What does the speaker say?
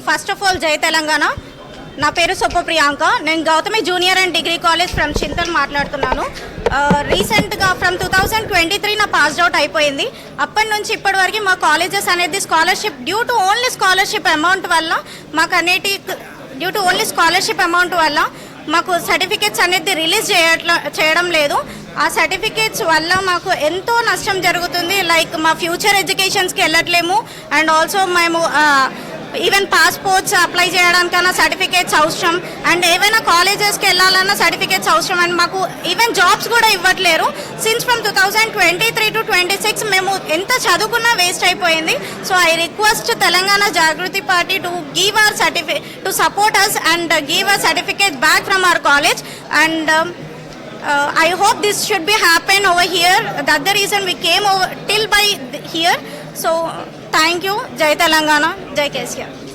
First of all జై తెలంగాణ. నా పేరు సొప్ప ప్రియాంక. నేను Gautami junior and degree college from Chintal మాట్లాడుతున్నాను. రీసెంట్గా ఫ్రమ్ 2023 నా పాస్డ్ అవుట్ అయిపోయింది. అప్పటి నుంచి ఇప్పటి వరకు మా కాలేజెస్ అనేది scholarship due to only scholarship amount వల్ల మాకు సర్టిఫికేట్స్ అనేది రిలీజ్ చేయడం లేదు. ఆ సర్టిఫికేట్స్ వల్ల మాకు ఎంతో నష్టం జరుగుతుంది. లైక్ మా ఫ్యూచర్ ఎడ్యుకేషన్స్కి వెళ్ళట్లేము. అండ్ ఆల్సో మేము ఈవెన్ పాస్పోర్ట్స్ అప్లై చేయడానికన్నా సర్టిఫికేట్స్ అవసరం. అండ్ ఏవైనా కాలేజెస్కి వెళ్ళాలన్నా సర్టిఫికేట్స్ అవసరం. అండ్ మాకు ఈవెన్ జాబ్స్ కూడా ఇవ్వట్లేరు. సిన్స్ ఫ్రమ్ 2023 to 26 మేము ఎంత చదువుకున్నా వేస్ట్ అయిపోయింది. So I request Telangana Jagruthi party to give our to support us and give our certificate back from our college. And I hope this should be happen over here. That's the reason we came over till by here. So thank you. Jai Telangana, Jai KCR.